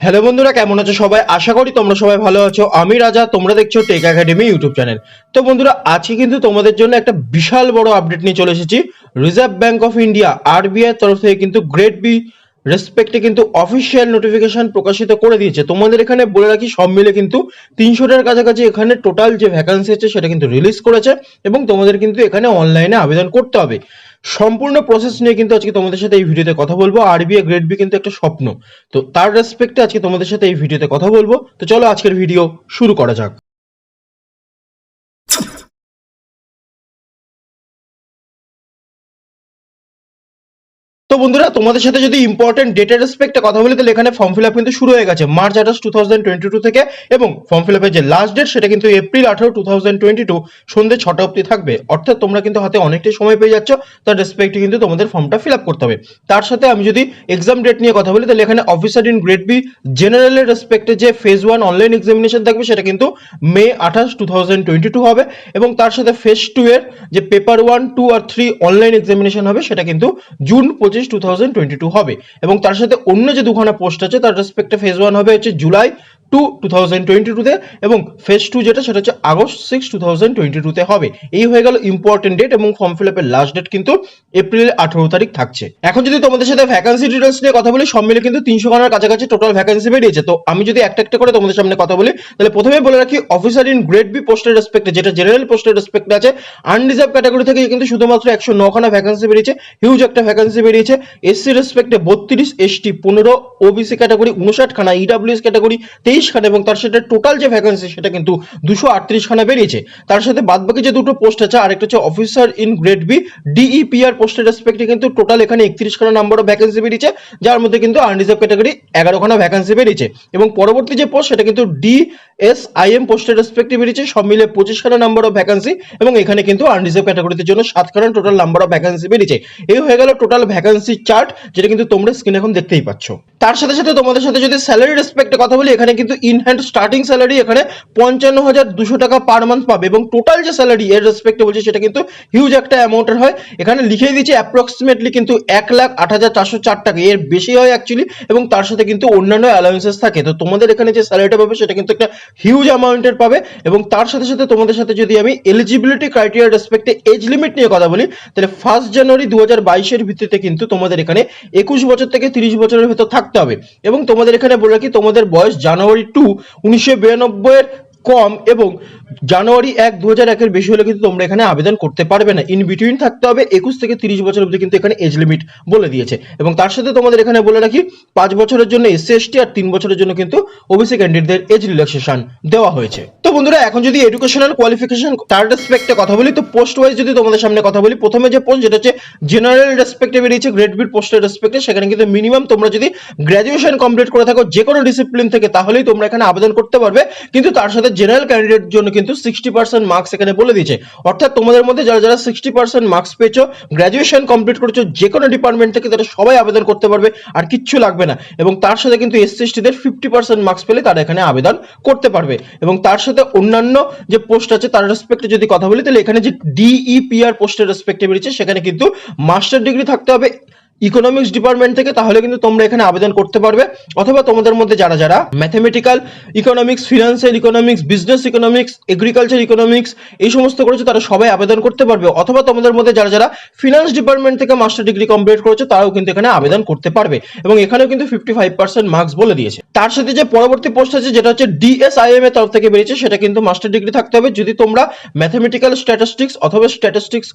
Hello বন্ধুরা, কেমন আছো সবাই? আশা করি তোমরা সবাই ভালো আছো। আমি রাজা, তোমরা দেখছো টেক একাডেমি ইউটিউব চ্যানেল। তো বন্ধুরা, আজকে কিন্তু তোমাদের জন্য একটা বিশাল বড় আপডেট নিয়ে চলে এসেছি। Reserve bank of India RBI তরফ থেকে কিন্তু গ্রেড বি রেসপেক্টে কিন্তু অফিসিয়াল নোটিফিকেশন প্রকাশিত করে দিয়েছে। তোমাদের এখানে বলে রাখি, সব মিলে কিন্তু 300টার কাছাকাছি এখানে টোটাল যে ভ্যাকান্সি আছে সেটা কিন্তু রিলিজ করেছে এবং তোমাদের কিন্তু এখানে অনলাইনে আবেদন করতে হবে। সম্পূর্ণ প্রসেস নিয়ে কিন্তু আজকে তোমাদের সাথে এই ভিডিওতে কথা বলবো। আরবিআই গ্রেড বি কিন্তু একটা স্বপ্ন, তো তার রেসপেক্টে আজকে তোমাদের সাথে এই ভিডিওতে কথা বলবো। তো চলো আজকের ভিডিও শুরু করা যাক। তো বন্ধুরা, তোমাদের সাথে যদি ইম্পর্টেন্ট ডেটের রেসপেক্টে কথা বলি, তাহলে এখানে ফর্ম ফিল আপ কিন্তু শুরু হয়ে গেছে মার্চ 28, 2022 থেকে, এবং ফর্ম ফিল আপের যে লাস্ট ডেট সেটা কিন্তু এপ্রিল 18, 2022 সন্ধ্যে 6টা অবধি থাকবে। অর্থাৎ তোমরা কিন্তু হাতে অনেকটাই সময় পেয়ে যাচ্ছ। তার রেসপেক্টে কিন্তু তোমাদের ফর্মটা ফিল আপ করতে হবে। তার সাথে আমি যদি এক্সাম ডেট নিয়ে কথা বলি, তাহলে এখানে অফিসার ইন গ্রেড বি জেনারেলের রেসপেক্টে যে ফেজ 1 অনলাইন এক্সামিনেশন থাকবে সেটা কিন্তু মে 28, 2022 হবে, এবং তার সাথে ফেজ 2 এর যে পেপার 1, 2 আর 3 অনলাইন এক্সামিনেশন হবে সেটা কিন্তু জুন 25, 2022 হবে। এবং তার সাথে অন্য যে দুখানা পোস্ট আছে তার রেসপেক্টে ফেজ 1 হবে হচ্ছে জুলাই 2, 2022 তে, এবং ফেজ 2 যেটা সেটা হচ্ছে আগস্ট 6, 2022 তে হবে। এই হয়ে গেল ইম্পর্টেন্ট ডেট, এবং ফর্ম ফিল আপের লাস্ট ডেট কিন্তু এপ্রিল 18 তারিখ থাকছে। এখন যদি তোমাদের সাথে ভ্যাকান্সি ডিটেলস নিয়ে কথা বলি, সব মিলে কিন্তু 300 খানার কাছাকাছি টোটাল ভ্যাকান্সি বেরিয়েছে। তো আমি যদি একটা একটা করে তোমাদের সামনে কথা বলি, তাহলে প্রথমে বলে রাখি, অফিসার ইন গ্রেড বি পোস্টের রেসপেক্টে, যেটা জেনারেল পোস্টের রেসপেক্টে আছে, আনরিজার্ভ ক্যাটাগরি থেকে কিন্তু শুধুমাত্র 109 খানা ভ্যাকান্সি বেরিয়েছে, হিউজ একটা ভ্যাকান্সি বেরিয়েছে। এসসি রেসপেক্টে 32, এসটি 15, ওবিসি ক্যাটাগরি 59 খানা, ইডব্লিউএস ক্যাটাগরি 23 খানা, এবং তার সাথে টোটাল যে ভ্যাকান্সি সেটা কিন্তু 238 খানা বেরিয়েছে। তার সাথে বাদবাকি যে দুটো পোস্ট আছে, আরেকটা হচ্ছে officer in grade B DEPR পোস্টের রেসপেক্টে কিন্তু টোটাল এখানে 31 খানা নাম্বার অফ ভ্যাকান্সি বেরিয়েছে, যার মধ্যে কিন্তু আনরিজার্ভ ক্যাটাগরি 11 খানা ভ্যাকান্সি বেরিয়েছে। এবং পরবর্তী যে পোস্ট সেটা কিন্তু ডিএসআইএম পোস্টের রেসপেক্টে বেরিয়েছে, সব মিলে 25 খানা নাম্বার অফ ভ্যাকান্সি, এবং এখানে কিন্তু আনরিজার্ভ ক্যাটাগরিতে জন্য 7 খানা টোটাল নাম্বার অফ ভ্যাকান্সি বেরিয়েছে। এই হয়ে গেল টোটাল ভ্যাকান্সি চার্ট, যেটা কিন্তু তোমরা স্ক্রিনে এখন দেখতেই পাচ্ছ। তার সাথে সাথে তোমাদের সাথে যদি স্যালারি রেসপেক্টে কথা বলি, এখানে কিন্তু ইন হ্যান্ড স্টার্টিং স্যালারি এখানে 55,200 টাকা পার মান্থ পাবে, এবং টোটাল যে স্যালারি এর রেসপেক্টে বলছি সেটা কিন্তু হিউজ একটা অ্যামাউন্টের হয়। এখানে লিখে দিয়েছি অ্যাপ্রক্সিমেটলি কিন্তু 1,08,404 টাকা, এর বেশি হয় অ্যাকচুয়ালি, এবং তার সাথে কিন্তু অন্যান্য অ্যালাউন্সেস থাকে। তো তোমাদের এখানে যে স্যালারিটা পাবে সেটা কিন্তু একটা হিউজ অ্যামাউন্টের পাবে। এবং তার সাথে সাথে তোমাদের সাথে যদি আমি এলিজিবিলিটি ক্রাইটেরিয়া রেসপেক্টে এজ লিমিট নিয়ে কথা বলি, তাহলে 1 জানুয়ারি 2022 ভিত্তিতে কিন্তু তোমাদের এখানে 21 বছর থেকে 30 বছরের ভেতর থাকতে হবে। এবং তোমাদের এখানে বলে রাখি, তোমাদের বয়স জানুয়ারি 2, 1992 এর কম এবং জানুয়ারি 1, 2001 এর বেশি হলে কিন্তু তোমরা এখানে আবেদন করতে পারবে না। ইন বিটুইন থাকতে হবে 21 থেকে 30 বছর অবধি কিন্তু এখানে এজ লিমিট বলে দিয়েছে। এবং তার সাথে তোমাদের এখানে বলে রাখি, 5 বছরের জন্য এসসি এসটি আর 3 বছরের জন্য কিন্তু ওবিসি ক্যান্ডিডেটদের এজ রিল্যাক্সেশন দেওয়া হয়েছে। তো বন্ধুরা, এখন যদি এডুকেশনাল কোয়ালিফিকেশন তার রেসপেক্টে কথা বলি, তো পোস্ট ওয়াইজ যদি তোমাদের সামনে কথা বলি, প্রথমে যে পোস্ট যেটা হচ্ছে জেনারেল রেসপেক্টে বেরিয়েছে গ্রেড বি পোস্টের রেসপেক্টে, সেখানে কিন্তু মিনিমাম তোমরা যদি গ্র্যাজুয়েশন কমপ্লিট করে থাকো যে কোনো ডিসিপ্লিন থেকে, তাহলেই তোমরা এখানে আবেদন করতে পারবে। কিন্তু তার সাথে জেনারেল ক্যান্ডিডেট জন্য কিন্তু 60% মার্কস এখানে বলে দিয়েছে। অর্থাৎ তোমাদের মধ্যে যারা যারা 60% মার্কস পেয়েছো, গ্র্যাজুয়েশন কমপ্লিট করেছো যে কোনো ডিপার্টমেন্ট থেকে, তারা সবাই আবেদন করতে পারবে, আর কিচ্ছু লাগবে না। এবং তার সাথে কিন্তু এসসি এসটিদের 50% মার্কস পেলে তারা এখানে আবেদন করতে পারবে। এবং তার সাথে অন্যান্য যে পোস্ট আছে তার রেসপেক্টে যদি কথা বলি, তাহলে এখানে যে ডিইপিআর পোস্টের রেসপেক্টে বেরিয়েছে, সেখানে কিন্তু মাস্টার ডিগ্রি থাকতে হবে ইকোনমিক্স ডিপার্টমেন্ট থেকে, তাহলে কিন্তু তোমরা এখানে আবেদন করতে পারবে। অথবা তোমাদের মধ্যে যারা যারা mathematical economics, financial economics, business economics, agriculture economics এই সমস্ত করেছো, তারা সবাই আবেদন করতে পারবে। অথবা তোমাদের মধ্যে যারা যারা ফিনান্স ডিপার্টমেন্ট থেকে মাস্টার ডিগ্রি কমপ্লিট করেছো, তারাও কিন্তু এখানে আবেদন করতে পারবে। এবং এখানেও কিন্তু 55% মার্কস বলে দিয়েছে। তার সাথে যে পরবর্তী পোস্ট আছে যেটা হচ্ছে ডিএসআইএম এর তরফ থেকে বেরিয়েছে, সেটা কিন্তু মাস্টার ডিগ্রি থাকতে হবে যদি তোমরা ম্যাথমেটিক্যাল স্ট্যাটিস্টিক্স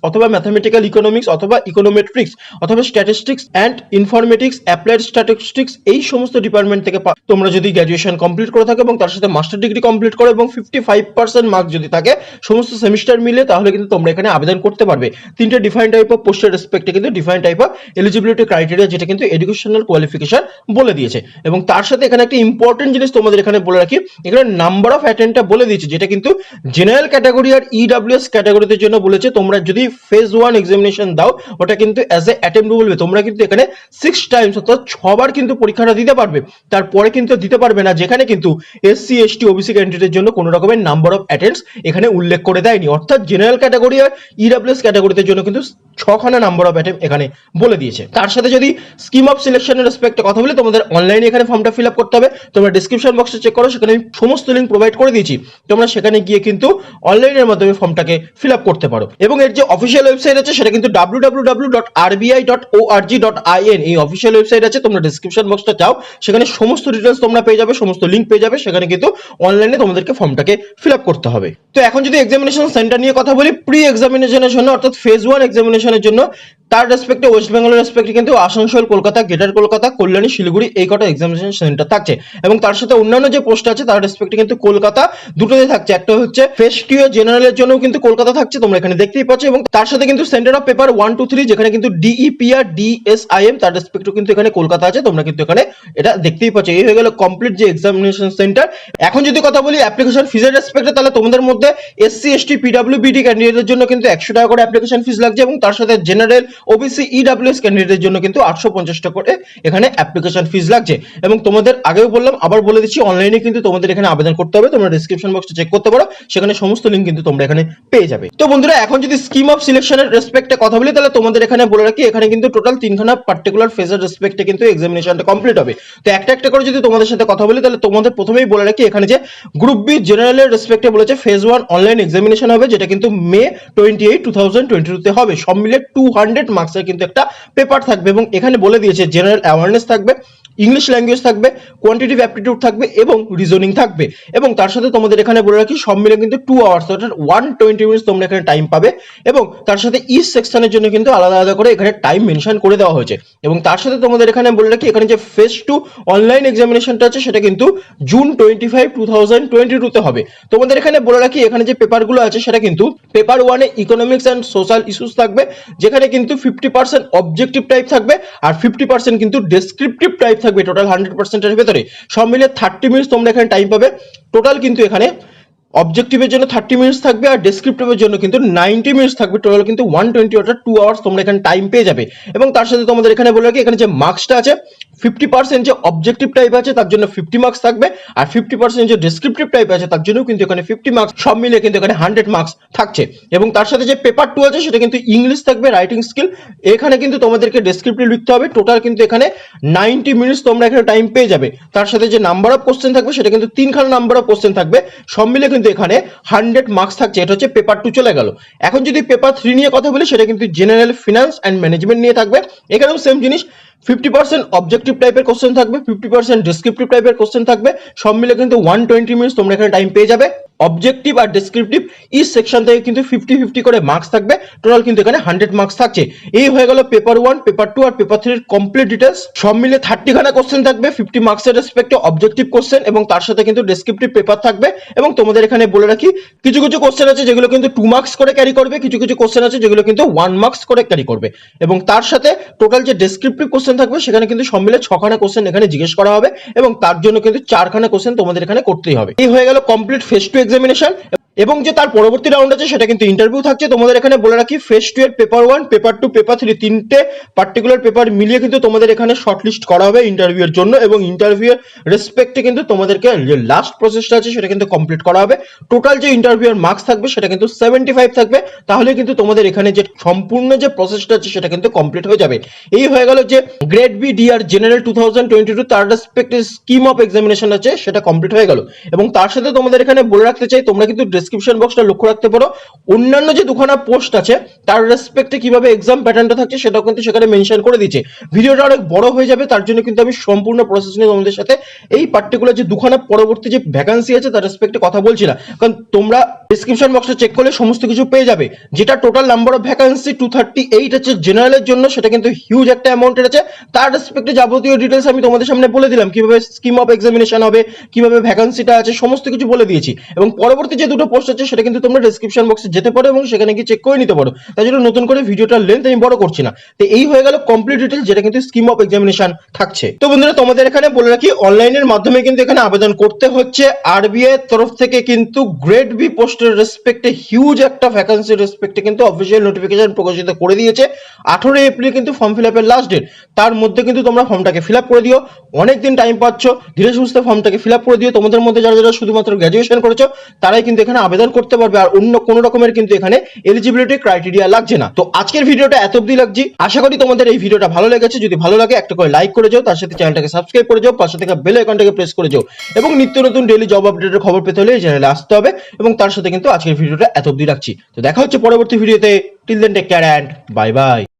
অথবা ম্যাথমেটিক্যাল ইকোনমিক্স অথবা ইকোনোমেট্রিক্স অথবা statistics and informatics, applied statistics এই সমস্ত ডিপার্টমেন্ট থেকে তোমরা যদি গ্র্যাজুয়েশন কমপ্লিট করে থাকো এবং তার সাথে মাস্টার ডিগ্রি কমপ্লিট করো এবং 55% মার্ক যদি থাকে সমস্ত সেমিস্টার মিলে, তাহলে কিন্তু তোমরা এখানে আবেদন করতে পারবে। তিনটে ডিফারেন্ট টাইপ অফ পোস্টের রেসপেক্টে কিন্তু different type of eligibility criteria, যেটা কিন্তু এডুকেশনাল কোয়ালিফিকেশন বলে দিয়েছে। এবং তার সাথে এখানে একটা ইম্পর্টেন্ট জিনিস তোমাদের এখানে বলে রাখি, এখানে নাম্বার অফ অ্যাটেন্ডটা বলে দিয়েছে, যেটা কিন্তু জেনারেল ক্যাটাগরি আর ইডব্লিউএস ক্যাটাগরিদের জন্য বলেছে। তোমরা যদি ফেজ 1 এক্সামিনেশন দাও, ওটা কিন্তু অ্যাজ এ অ্যাটেম্প বলবে, তোমরা কিন্তু এখানে 6 টাইমস অর্থাৎ 6 বার কিন্তু পরীক্ষাটা দিতে পারবে। তারপরে কিন্তু দিতে পারবে না, যেখানে কিন্তু এসসি এসটি ওবিসি ক্যান্ডিডেটের জন্য কোনো রকমের নাম্বার অফ অ্যাটেন্ডস এখানে উল্লেখ করে দেয়নি। অর্থাৎ জেনারেল ক্যাটাগরি আর ইডব্লিউএস ক্যাটাগরিতে জন্য কিন্তু ছখানা নাম্বার অফ অ্যাটেম্প এখানে বলে দিয়েছে। তার সাথে যদি স্কিম অফ সিলেকশনের রেসপেক্টে কথা বলি, তোমাদের অনলাইনে এখানে ফর্মটা ফিল আপ করতে হবে। তোমরা ডিসক্রিপশন বক্সে চেক করো, সেখানে আমি সমস্ত লিঙ্ক প্রোভাইড করে দিয়েছি। তোমরা সেখানে গিয়ে কিন্তু অনলাইনের মাধ্যমে ফর্মটাকে ফিল আপ করতে পারো। এবং এর যে অফিসিয়াল ওয়েবসাইট আছে সেটা কিন্তু www.rbi.org.in এই অফিসিয়াল ওয়েবসাইট আছে। তোমরা ডিসক্রিপশন বক্সটা চাও, সেখানে সমস্ত ডিটেলস তোমরা পেয়ে যাবে, সমস্ত লিঙ্ক পেয়ে যাবে। সেখানে কিন্তু অনলাইনে তোমাদেরকে ফর্মটাকে ফিল আপ করতে হবে। তো এখন যদি এক্সামিনেশন সেন্টার নিয়ে কথা বলি, প্রি এক্সামিনেশনের জন্য অর্থাৎ ফেজ 1 এক্সামিনেশনের জন্য তার রেসপেক্টে ওয়েস্ট বেঙ্গলের রেসপেক্টে কিন্তু আসানসোল, কলকাতা, গ্রেটার কলকাতা, কল্যাণী, শিলিগুড়ি এই কটা এক্সামিনেশন সেন্টার থাকছে। এবং তার সাথে অন্যান্য যে পোস্ট আছে তার রেসপেক্টে কিন্তু কলকাতা দুটোতে থাকছে। একটা হচ্ছে ফেজ 2 জেনারেলের জন্য কিন্তু কলকাতা থাকছে, তোমরা এখানে দেখতেই পাচ্ছ। এবং তার সাথে কিন্তু সেন্টার অফ পেপার 1, 2, 3 যেখানে কিন্তু ডিইপিআর, ডিএসআইএম তার রেসপেক্টে কিন্তু এখানে কলকাতা আছে, তোমরা কিন্তু এখানে এটা দেখতেই পাচ্ছ। এই হয়ে গেল কমপ্লিট যে এক্সামিনেশন সেন্টার। এখন যদি কথা বলি অ্যাপ্লিকেশন ফিজের রেসপেক্টে, তাহলে তোমাদের মধ্যে এসসি, এসটি, পিডব্লিউবিডি ক্যান্ডিডেটের জন্য কিন্তু 100 টাকা করে অ্যাপ্লিকেশন ফিস লাগছে। এবং তার সাথে জেনারেল, ওবিসি, ইডব্লিউএস ক্যান্ডিডেটের জন্য কিন্তু 850 টাকা করে এখানে অ্যাপ্লিকেশন ফিস লাগছে। এবং তোমাদের আগেও বললাম, আবার বলে দিচ্ছি, অনলাইনে কিন্তু তোমাদের এখানে আবেদন করতে হবে। তোমরা ডেসক্রিপশন বক্সে চেক করতে পারো, সেখানে সমস্ত লিঙ্ক কিন্তু তোমরা এখানে পেয়ে যাবে। তো বন্ধুরা, এখন যদি স্কিম অফ সিলেকশনের রেসপেক্টে কথা বলি, তাহলে তোমাদের এখানে বলে রাখি, এখানে কিন্তু টোটাল 3খানা পার্টিকুলার ফেজের রেসপেক্টে কিন্তু এক্সামিনেশনটা কমপ্লিট হবে। তো একটা একটা করে যদি তোমাদের সাথে কথা বলি, তাহলে তোমাদের প্রথমেই বলে রাখি, এখানে যে গ্রুপ বি জেনারেলের রেসপেক্টে বলেছে ফেজ 1 অনলাইন এক্সামিনেশন হবে, যেটা কিন্তু মে 28, 2022 তে হবে। সব মিলে 200 মার্কসের কিন্তু একটা পেপার থাকবে। এবং এখানে বলে দিয়েছে জেনারেল অ্যাওয়ারনেস থাকবে, ইংলিশ ল্যাঙ্গুয়েজ থাকবে, কোয়ান্টিটিভ অ্যাপটিটিউড থাকবে এবং রিজনিং থাকবে। এবং তার সাথে তোমাদের এখানে বলে রাখি, সব মিলে কিন্তু 2 আওয়ার্স অর্থাৎ 120 মিনিটস তোমরা এখানে টাইম পাবে। এবং তার সাথে ইচ সেকশনের জন্য কিন্তু আলাদা আলাদা করে এখানে টাইম মেনশন করে দেওয়া হয়েছে। এবং তার সাথে তোমাদের এখানে বলে রাখি, এখানে যে ফেজ 2 অনলাইন এক্সামিনেশনটা আছে সেটা কিন্তু জুন 25, 2022 তে হবে। তোমাদের এখানে বলে রাখি, এখানে যে পেপারগুলো আছে সেটা কিন্তু paper 1 A economics and social issues থাকবে, যেখানে কিন্তু 50% অবজেক্টিভ টাইপ থাকবে আর 50% কিন্তু ডেসক্রিপটিভ টাইপ থাকবে। টোটাল 100% এর ভেতরে সব মিলে 30 মিনিটস তোমরা এখানে টাইম পাবে। টোটাল কিন্তু এখানে অবজেক্টিভের জন্য 30 মিনিটস থাকবে আর ডেসক্রিপটিভের জন্য কিন্তু 90 মিনিটস থাকবে। টোটাল কিন্তু 120 অর্থাৎ 2 আওয়ার্স তোমরা এখানে টাইম পেয়ে যাবে। এবং তার সাথে তোমাদের এখানে বলে রাখি, এখানে যে মার্কসটা আছে 50% যে অবজেক্টিভ টাইপ আছে তার জন্য 50 মার্কস থাকবে, আর 50% যে ডেসক্রিপটিভ টাইপ আছে তার জন্য কিন্তু এখানে 50 মার্কস, সব মিলে কিন্তু এখানে 100 মার্কস থাকছে। এবং তার সাথে যে পেপার 2 আছে সেটা কিন্তু ইংলিশ থাকবে, রাইটিং স্কিল, এখানে কিন্তু তোমাদেরকে ডেসক্রিপটিভ লিখতে হবে। টোটাল কিন্তু এখানে 90 মিনিটস তোমরা এখানে টাইম পেয়ে যাবে। তার সাথে যে নাম্বার অফ কোশ্চেন থাকবে সেটা কিন্তু 3খানা নাম্বার অফ কোশ্চেন থাকবে, সব মিলে কিন্তু এখানে 100 মার্কস থাকছে। এটা হচ্ছে পেপার 2 চলে গেল। এখন যদি পেপার 3 নিয়ে কথা বলি, সেটা কিন্তু জেনারেল, ফিনান্স অ্যান্ড ম্যানেজমেন্ট নিয়ে থাকবে। এখানেও সেম জিনিস, 50% অবজেক্টিভ টাইপের কোশ্চেন থাকবে, 50% ডেসক্রিপটিভ টাইপের কোশ্চেন থাকবে, সব মিলে কিন্তু 120 মিনিটস তোমরা এখানে টাইম পেয়ে যাবে। অবজেক্টিভ আর ডেসক্রিপটিভ ইচ সেকশন থেকে কিন্তু 50-50 করে মার্কস থাকবে। টোটাল কিন্তু এখানে 100 মার্কস থাকছে। এই হয়ে গেল পেপার 1, পেপার 2 আর পেপার 3 এর কমপ্লিট ডিটেলস। সব মিলে 30 খানা কোশ্চেন থাকবে, 50 মার্কসের রেসপেক্টে অবজেক্টিভ কোশ্চেন এবং তার সাথে কিন্তু ডেসক্রিপটিভ পেপার থাকবে। এবং তোমাদের এখানে বলে রাখি, কিছু কিছু কোশ্চেন আছে যেগুলো কিন্তু 2 মার্কস করে ক্যারি করবে, কিছু কিছু কোশ্চেন আছে যেগুলো কিন্তু 1 মার্কস করে ক্যারি করবে। এবং তার সাথে টোটাল যে ডেসক্রিপটিভ কোশ্চেন থাকবে সেখানে কিন্তু সব মিলে 6খানা কোশ্চেন এখানে জিজ্ঞেস করা হবে এবং তার জন্য কিন্তু 4খানা কোশ্চেন তোমাদের এখানে করতেই হবে। এই হয়ে গেল কমপ্লিট ফেজ 2 এক্সামিনেশন। এবং যে তার পরবর্তী রাউন্ড আছে সেটা কিন্তু ইন্টারভিউ থাকছে। তোমাদের এখানে বলে রাখি, ফেজ 2 এর পেপার 1, পেপার 2, পেপার 3 তিনটে পার্টিকুলার পেপার মিলিয়ে কিন্তু তোমাদের এখানে শর্টলিস্ট করা হবে ইন্টারভিউ এর জন্য। এবং ইন্টারভিউ এর রেসপেক্টে কিন্তু তোমাদেরকে যে লাস্ট প্রসেসটা আছে সেটা কিন্তু কমপ্লিট করা হবে। টোটাল যে ইন্টারভিউ এর মার্কস থাকবে সেটা কিন্তু 75 থাকবে। তাহলে কিন্তু তোমাদের এখানে যে সম্পূর্ণ যে প্রসেসটা আছে সেটা কিন্তু কমপ্লিট হয়ে যাবে। এই হয়ে গেল যে গ্রেড বি ডিআর জেনারেল 2022 তার রেসপেক্টে স্কিম অফ এক্সামিনেশন আছে সেটা কমপ্লিট হয়ে গেল। এবং তার সাথে তোমাদের এখানে বলে রাখতে চাই, তোমরা কিন্তু ডেসক্রিপশন বক্সটা লক্ষ্য রাখতে পারো, অন্যান্য যে দুখানা পোস্ট আছে তার রেসপেক্টে কিভাবে এক্সাম প্যাটার্নটা থাকছে সেটাও কিন্তু সেখানে মেনশন করে দিয়েছে। ভিডিওটা অনেক বড় হয়ে যাবে, তার জন্য কিন্তু আমি সম্পূর্ণ প্রসেস নিয়ে তোমাদের সাথে এই পার্টিকুলার যে দুখানা পরবর্তী যে ভ্যাকান্সি আছে তার রেসপেক্টে কথা বলছি না, কারণ তোমরা ডেসক্রিপশন বক্সে চেক করলে সমস্ত কিছু পেয়ে যাবে। যেটা টোটাল নাম্বার অফ ভ্যাকান্সি 238 আছে জেনারেলের জন্য, সেটা কিন্তু হিউজ একটা অ্যামাউন্টের আছে। তার রেসপেক্টে যাবতীয় ডিটেলস আমি তোমাদের সামনে বলে দিলাম, কিভাবে স্কিম অফ এক্সামিনেশন হবে, কিভাবে ভ্যাকান্সিটা আছে, সমস্ত কিছু বলে দিয়েছি। এবং পরবর্তী যে দুটো পোস্ট আছে সেটা কিন্তু তোমরা ডেসক্রিপশন বক্সে যেতে পারো এবং সেখানে গিয়ে চেক করে নিতে পারো। তাই জন্য নতুন করে ভিডিওটার লেন্থ আমি বড় করছি না। তো এই হয়ে গেল কমপ্লিট ডিটেলস, যেটা কিন্তু স্কিম অফ এক্সামিনেশন থাকছে। তো বন্ধুরা, তোমাদের এখানে বলে রাখি, অনলাইনের মাধ্যমে কিন্তু এখানে আবেদন করতে হচ্ছে। আরবিআই তরফ থেকে কিন্তু গ্রেড বি পোস্টের রেসপেক্টে হিউজ একটা ভ্যাকান্সির রেসপেক্টে কিন্তু অফিসিয়াল নোটিফিকেশন প্রকাশিত করে দিয়েছে। 18 এপ্রিল কিন্তু ফর্ম ফিল আপের লাস্ট ডেট। তার মধ্যে কিন্তু তোমরা ফর্মটাকে ফিল আপ করে দিও। অনেকদিন টাইম পাচ্ছ, ধীরে সুস্থে ফর্মটাকে ফিল আপ করে দিও। তোমাদের মধ্যে যারা যারা শুধুমাত্র গ্র্যাজুয়েশন করেছো তারাই কিন্তু এখানে আবেদন করতে পারবে, আর অন্য কোনো রকমের কিন্তু এখানে এলিজিবিলিটি ক্রাইটেরিয়া লাগছে না। তো আজকের ভিডিওটা এত অবধি লাগছি, আশা করি তোমাদের এই ভিডিওটা ভালো লেগেছে। যদি ভালো লাগে একটা করে লাইক করে যাও, তার সাথে চ্যানেলটাকে সাবস্ক্রাইব করে যাও, পাশে থাকা বেল আইকনটাকে প্রেস করে যাও, এবং নিত্য নতুন ডেইলি জব আপডেটের খবর পেতে হলে এই চ্যানেলে আসতে হবে। এবং তার সাথে কিন্তু আজকের ভিডিওটা এত অবধি রাখছি। তো দেখা হচ্ছে পরবর্তী ভিডিওতে। Till then take care and bye by.